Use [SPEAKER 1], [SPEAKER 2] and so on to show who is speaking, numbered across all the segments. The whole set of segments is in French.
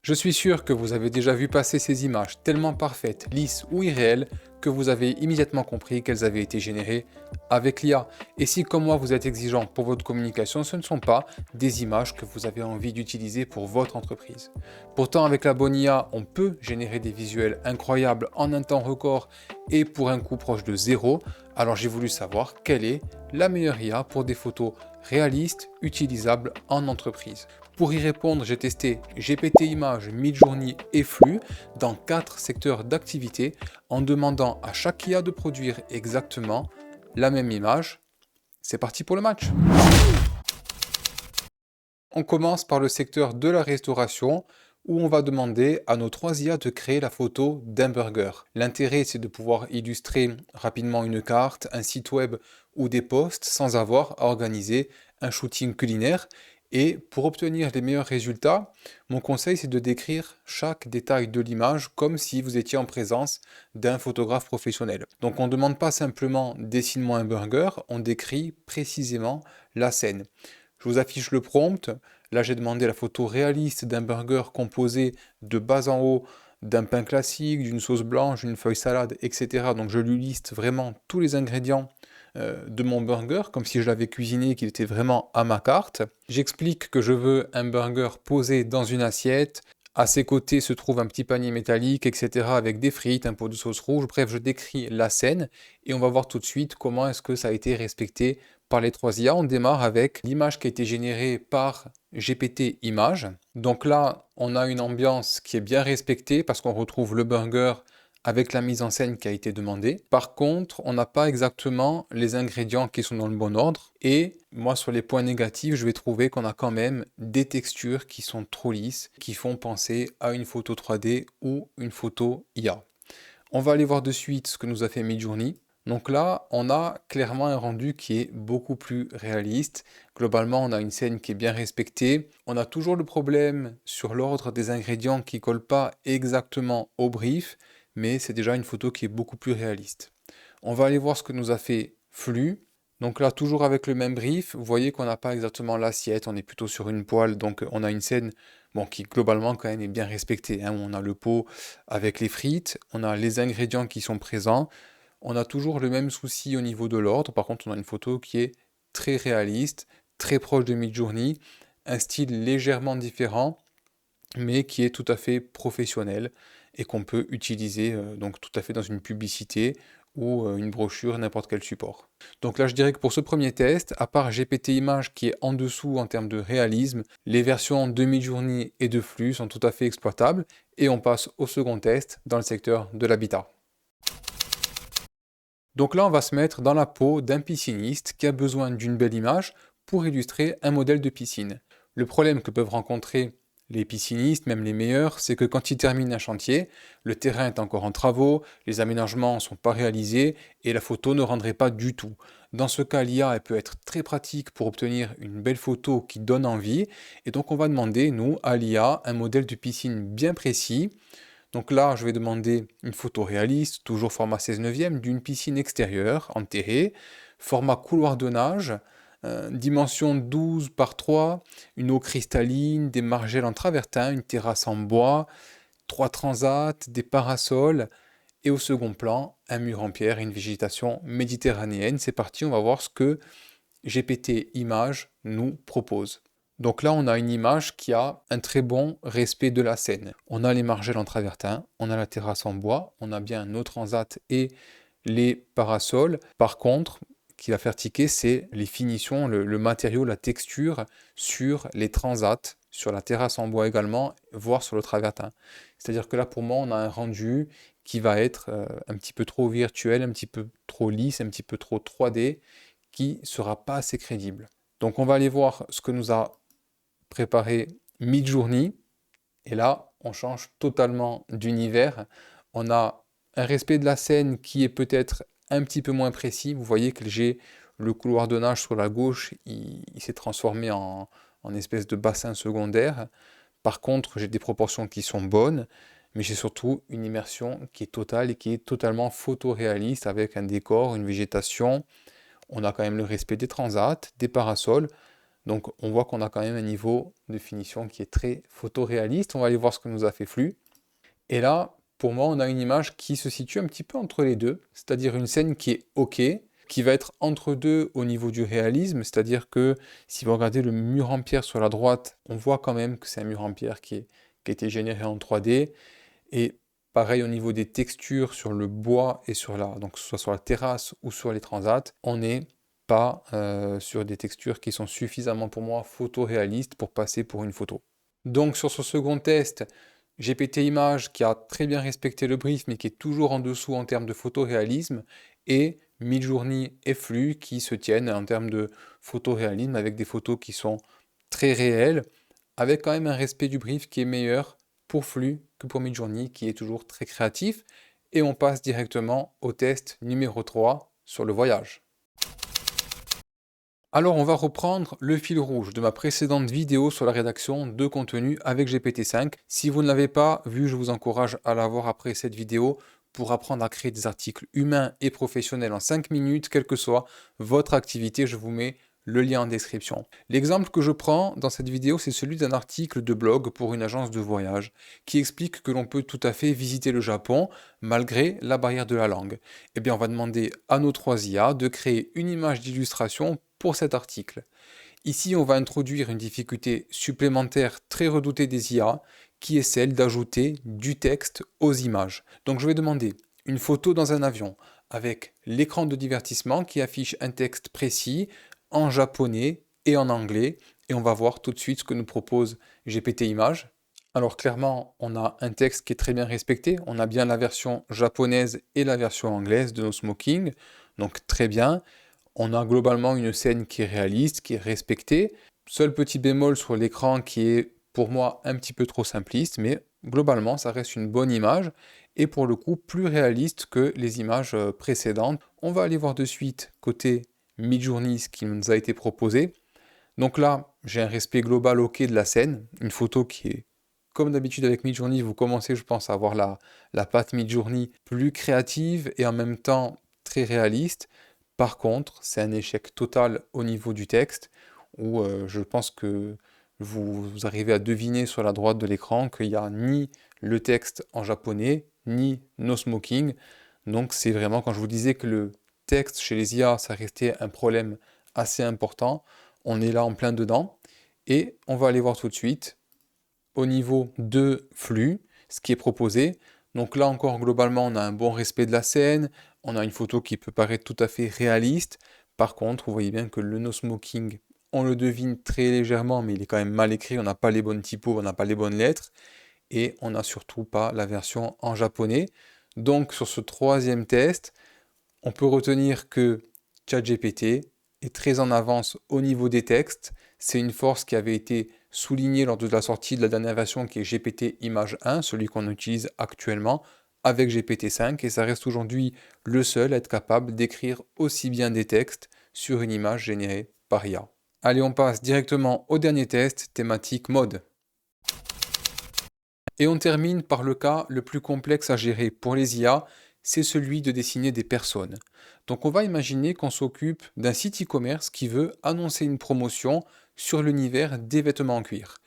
[SPEAKER 1] Je suis sûr que vous avez déjà vu passer ces images tellement parfaites, lisses ou irréelles que vous avez immédiatement compris qu'elles avaient été générées avec l'IA. Et si comme moi vous êtes exigeant pour votre communication, ce ne sont pas des images que vous avez envie d'utiliser pour votre entreprise. Pourtant avec la bonne IA, on peut générer des visuels incroyables en un temps record et pour un coût proche de zéro. Alors j'ai voulu savoir quelle est la meilleure IA pour des photos réalistes, utilisables en entreprise. Pour y répondre, j'ai testé GPT Images, Midjourney et Flux dans 4 secteurs d'activité en demandant à chaque IA de produire exactement la même image. C'est parti pour le match. On commence par le secteur de la restauration où on va demander à nos 3 IA de créer la photo d'un burger. L'intérêt, c'est de pouvoir illustrer rapidement une carte, un site web ou des posts sans avoir à organiser un shooting culinaire. Et pour obtenir les meilleurs résultats, mon conseil, c'est de décrire chaque détail de l'image comme si vous étiez en présence d'un photographe professionnel. Donc on ne demande pas simplement dessine-moi un burger, on décrit précisément la scène. Je vous affiche le prompt. Là, j'ai demandé la photo réaliste d'un burger composé de bas en haut d'un pain classique, d'une sauce blanche, d'une feuille salade, etc. Donc, je lui liste vraiment tous les ingrédients de mon burger, comme si je l'avais cuisiné, qu'il était vraiment à ma carte. J'explique que je veux un burger posé dans une assiette. À ses côtés se trouve un petit panier métallique, etc. avec des frites, un pot de sauce rouge. Bref, je décris la scène et on va voir tout de suite comment est-ce que ça a été respecté par les 3 IA. On démarre avec l'image qui a été générée par GPT Images. Donc là, on a une ambiance qui est bien respectée parce qu'on retrouve le burger avec la mise en scène qui a été demandée. Par contre, on n'a pas exactement les ingrédients qui sont dans le bon ordre. Et moi, sur les points négatifs, je vais trouver qu'on a quand même des textures qui sont trop lisses, qui font penser à une photo 3D ou une photo IA. On va aller voir de suite ce que nous a fait Midjourney. Donc là, on a clairement un rendu qui est beaucoup plus réaliste. Globalement, on a une scène qui est bien respectée. On a toujours le problème sur l'ordre des ingrédients qui ne collent pas exactement au brief, mais c'est déjà une photo qui est beaucoup plus réaliste. On va aller voir ce que nous a fait Flux. Donc là, toujours avec le même brief, vous voyez qu'on n'a pas exactement l'assiette, on est plutôt sur une poêle, donc on a une scène qui globalement quand même est bien respectée, hein. On a le pot avec les frites, on a les ingrédients qui sont présents, on a toujours le même souci au niveau de l'ordre. Par contre, on a une photo qui est très réaliste, très proche de Midjourney, un style légèrement différent, mais qui est tout à fait professionnel et qu'on peut utiliser donc tout à fait dans une publicité ou une brochure, n'importe quel support. Donc là, je dirais que pour ce premier test, à part GPT Images qui est en dessous en termes de réalisme, les versions de Midjourney et de Flux sont tout à fait exploitables et on passe au second test dans le secteur de l'habitat. Donc là, on va se mettre dans la peau d'un pisciniste qui a besoin d'une belle image pour illustrer un modèle de piscine. Le problème que peuvent rencontrer les piscinistes, même les meilleurs, c'est que quand ils terminent un chantier, le terrain est encore en travaux, les aménagements ne sont pas réalisés et la photo ne rendrait pas du tout. Dans ce cas, l'IA elle peut être très pratique pour obtenir une belle photo qui donne envie. Et donc on va demander, nous, à l'IA, un modèle de piscine bien précis. Donc là, je vais demander une photo réaliste, toujours format 16 neuvième, d'une piscine extérieure, enterrée, format couloir de nage, dimension 12 par 3, une eau cristalline, des margelles en travertin, une terrasse en bois, 3 transats, des parasols, et au second plan, un mur en pierre et une végétation méditerranéenne. C'est parti, on va voir ce que GPT Images nous propose. Donc là, on a une image qui a un très bon respect de la scène. On a les margelles en travertin, on a la terrasse en bois, on a bien nos transats et les parasols. Par contre, ce qui va faire tiquer, c'est les finitions, le matériau, la texture sur les transats, sur la terrasse en bois également, voire sur le travertin. C'est-à-dire que là, pour moi, on a un rendu qui va être un petit peu trop virtuel, un petit peu trop lisse, un petit peu trop 3D, qui ne sera pas assez crédible. Donc on va aller voir ce que nous a préparé Midjourney. Et là, on change totalement d'univers. On a un respect de la scène qui est peut-être un petit peu moins précis. Vous voyez que j'ai le couloir de nage sur la gauche, il s'est transformé en espèce de bassin secondaire. Par contre, j'ai des proportions qui sont bonnes, mais j'ai surtout une immersion qui est totale et qui est totalement photoréaliste avec un décor, une végétation. On a quand même le respect des transats, des parasols. Donc on voit qu'on a quand même un niveau de finition qui est très photoréaliste. On va aller voir ce que nous a fait Flux. Et là, pour moi, on a une image qui se situe un petit peu entre les deux, c'est-à-dire une scène qui est OK, qui va être entre deux au niveau du réalisme, c'est-à-dire que si vous regardez le mur en pierre sur la droite, on voit quand même que c'est un mur en pierre qui a été généré en 3D. Et pareil au niveau des textures sur le bois et donc que ce soit sur la terrasse ou sur les transats, on n'est pas sur des textures qui sont suffisamment pour moi photoréalistes pour passer pour une photo. Donc sur ce second test, GPT Image qui a très bien respecté le brief mais qui est toujours en dessous en termes de photoréalisme et Midjourney et Flux qui se tiennent en termes de photoréalisme avec des photos qui sont très réelles avec quand même un respect du brief qui est meilleur pour Flux que pour Midjourney qui est toujours très créatif. Et on passe directement au test numéro 3 sur le voyage. Alors on va reprendre le fil rouge de ma précédente vidéo sur la rédaction de contenu avec GPT-5. Si vous ne l'avez pas vu, je vous encourage à la voir après cette vidéo pour apprendre à créer des articles humains et professionnels en 5 minutes, quelle que soit votre activité. Je vous mets le lien en description. L'exemple que je prends dans cette vidéo, c'est celui d'un article de blog pour une agence de voyage qui explique que l'on peut tout à fait visiter le Japon malgré la barrière de la langue. Eh bien, on va demander à nos 3 IA de créer une image d'illustration pour cet article. Ici, on va introduire une difficulté supplémentaire très redoutée des IA, qui est celle d'ajouter du texte aux images. Donc je vais demander une photo dans un avion avec l'écran de divertissement qui affiche un texte précis en japonais et en anglais. Et on va voir tout de suite ce que nous propose GPT Images. Alors clairement, on a un texte qui est très bien respecté. On a bien la version japonaise et la version anglaise de No Smoking. Donc très bien. On a globalement une scène qui est réaliste, qui est respectée. Seul petit bémol sur l'écran qui est pour moi un petit peu trop simpliste, mais globalement ça reste une bonne image et pour le coup plus réaliste que les images précédentes. On va aller voir de suite côté Midjourney ce qui nous a été proposé. Donc là, j'ai un respect global OK de la scène, une photo qui est comme d'habitude avec Midjourney, vous commencez je pense à avoir la patte Midjourney plus créative et en même temps très réaliste. Par contre, c'est un échec total au niveau du texte, où je pense que vous arrivez à deviner sur la droite de l'écran qu'il n'y a ni le texte en japonais, ni no smoking. Donc c'est vraiment, quand je vous disais que le texte chez les IA, ça restait un problème assez important, on est là en plein dedans. Et on va aller voir tout de suite au niveau de flux, ce qui est proposé. Donc là encore, globalement, on a un bon respect de la scène, on a une photo qui peut paraître tout à fait réaliste. Par contre, vous voyez bien que le no smoking, on le devine très légèrement, mais il est quand même mal écrit, on n'a pas les bonnes typos, on n'a pas les bonnes lettres, et on n'a surtout pas la version en japonais. Donc sur ce troisième test, on peut retenir que ChatGPT est très en avance au niveau des textes. C'est une force qui avait été soulignée lors de la sortie de la dernière version qui est GPT Image 1, celui qu'on utilise actuellement avec GPT-5, et ça reste aujourd'hui le seul à être capable d'écrire aussi bien des textes sur une image générée par IA. Allez, on passe directement au dernier test, thématique mode. Et on termine par le cas le plus complexe à gérer pour les IA, c'est celui de dessiner des personnes. Donc on va imaginer qu'on s'occupe d'un site e-commerce qui veut annoncer une promotion sur l'univers des vêtements en cuir.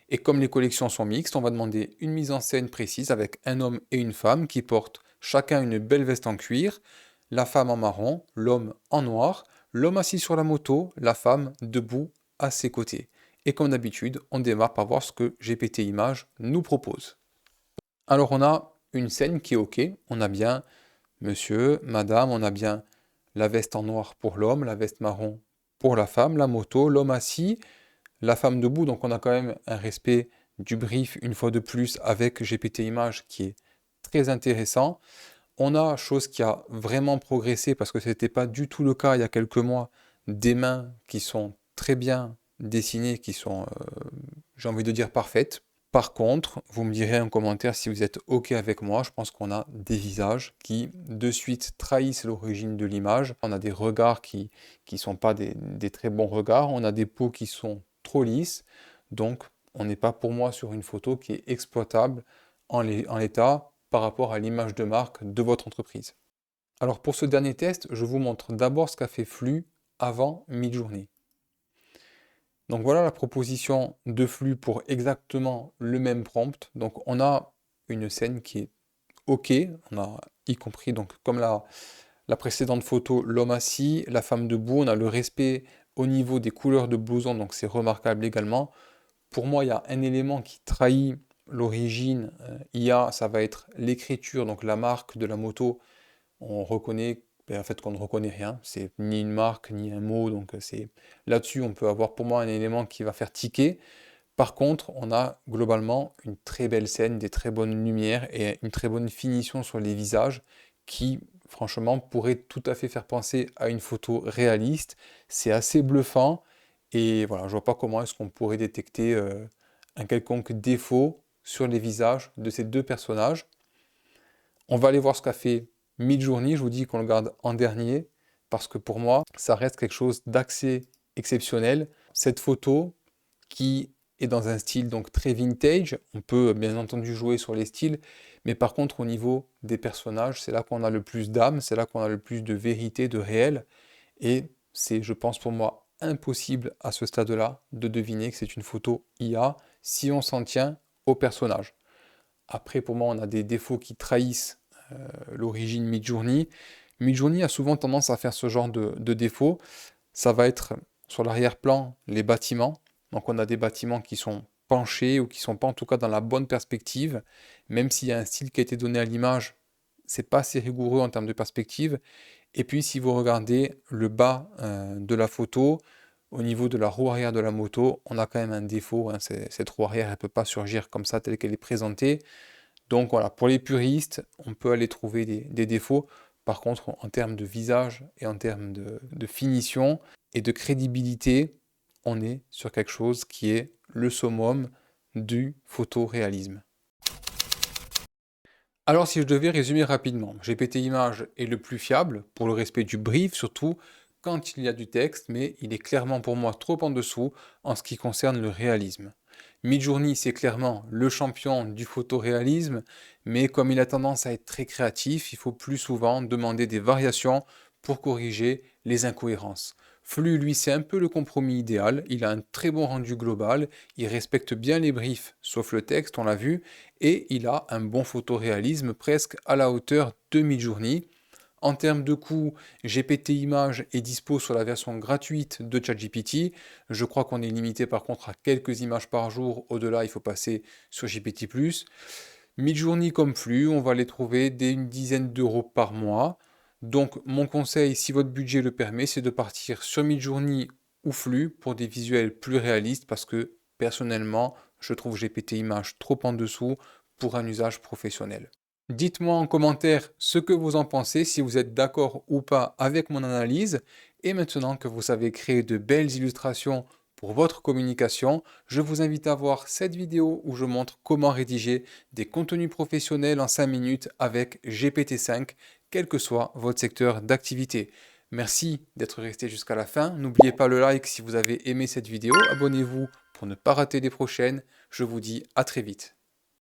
[SPEAKER 1] Et comme les collections sont mixtes, on va demander une mise en scène précise avec un homme et une femme qui portent chacun une belle veste en cuir, la femme en marron, l'homme en noir, l'homme assis sur la moto, la femme debout à ses côtés. Et comme d'habitude, on démarre par voir ce que GPT Images nous propose. Alors on a une scène qui est OK, on a bien monsieur, madame, on a bien la veste en noir pour l'homme, la veste marron pour la femme, la moto, l'homme assis, la femme debout, donc on a quand même un respect du brief une fois de plus avec GPT Images qui est très intéressant. On a, chose qui a vraiment progressé parce que ce n'était pas du tout le cas il y a quelques mois, des mains qui sont très bien dessinées, qui sont, j'ai envie de dire, parfaites. Par contre, vous me direz en commentaire si vous êtes OK avec moi, je pense qu'on a des visages qui de suite trahissent l'origine de l'image. On a des regards qui sont pas des très bons regards, on a des peaux qui sont trop lisses, donc on n'est pas pour moi sur une photo qui est exploitable en l'état par rapport à l'image de marque de votre entreprise. Alors pour ce dernier test, je vous montre d'abord ce qu'a fait Flux avant Midjourney. Donc voilà la proposition de flux pour exactement le même prompt. Donc on a une scène qui est OK, on a y compris donc comme la précédente photo, l'homme assis, la femme debout, on a le respect au niveau des couleurs de blouson, donc c'est remarquable également. Pour moi, il y a un élément qui trahit l'origine IA, ça va être l'écriture, donc la marque de la moto. On reconnaît, ben, en fait, qu'on ne reconnaît rien. C'est ni une marque, ni un mot. Donc, c'est là-dessus, on peut avoir pour moi un élément qui va faire tiquer. Par contre, on a globalement une très belle scène, des très bonnes lumières et une très bonne finition sur les visages qui, franchement, pourrait tout à fait faire penser à une photo réaliste. C'est assez bluffant et voilà, je vois pas comment est-ce qu'on pourrait détecter un quelconque défaut sur les visages de ces deux personnages. On va aller voir ce qu'a fait Midjourney. Je vous dis qu'on le garde en dernier parce que pour moi, ça reste quelque chose d'assez exceptionnel. Cette photo qui est dans un style donc très vintage. On peut bien entendu jouer sur les styles, mais par contre au niveau des personnages, c'est là qu'on a le plus d'âme, c'est là qu'on a le plus de vérité, de réel. Et c'est, je pense pour moi, impossible à ce stade-là de deviner que c'est une photo IA si on s'en tient au personnage. Après, pour moi, on a des défauts qui trahissent l'origine Midjourney. Midjourney a souvent tendance à faire ce genre de défauts. Ça va être sur l'arrière-plan les bâtiments. Donc on a des bâtiments qui sont penchés ou qui sont pas en tout cas dans la bonne perspective. Même s'il y a un style qui a été donné à l'image, c'est pas assez rigoureux en termes de perspective. Et puis si vous regardez le bas de la photo, au niveau de la roue arrière de la moto, on a quand même un défaut, hein. Cette roue arrière, elle ne peut pas surgir comme ça telle qu'elle est présentée. Donc voilà, pour les puristes, on peut aller trouver des défauts. Par contre, en termes de visage et en termes de finition et de crédibilité, on est sur quelque chose qui est le summum du photoréalisme. Alors si je devais résumer rapidement, GPT Image est le plus fiable pour le respect du brief, surtout quand il y a du texte, mais il est clairement pour moi trop en dessous en ce qui concerne le réalisme. Midjourney, c'est clairement le champion du photoréalisme, mais comme il a tendance à être très créatif, il faut plus souvent demander des variations pour corriger les incohérences. Flux, lui, c'est un peu le compromis idéal, il a un très bon rendu global, il respecte bien les briefs, sauf le texte, on l'a vu, et il a un bon photoréalisme presque à la hauteur de Midjourney. En termes de coût, GPT Image est dispo sur la version gratuite de ChatGPT. Je crois qu'on est limité par contre à quelques images par jour. Au-delà, il faut passer sur GPT+. Midjourney comme flux, on va les trouver dès une dizaine d'euros par mois. Donc mon conseil, si votre budget le permet, c'est de partir sur Midjourney ou flux pour des visuels plus réalistes parce que personnellement, je trouve GPT Image trop en dessous pour un usage professionnel. Dites-moi en commentaire ce que vous en pensez, si vous êtes d'accord ou pas avec mon analyse. Et maintenant que vous savez créer de belles illustrations pour votre communication, je vous invite à voir cette vidéo où je montre comment rédiger des contenus professionnels en 5 minutes avec GPT-5, quel que soit votre secteur d'activité. Merci d'être resté jusqu'à la fin. N'oubliez pas le like si vous avez aimé cette vidéo. Abonnez-vous pour ne pas rater les prochaines. Je vous dis à très vite.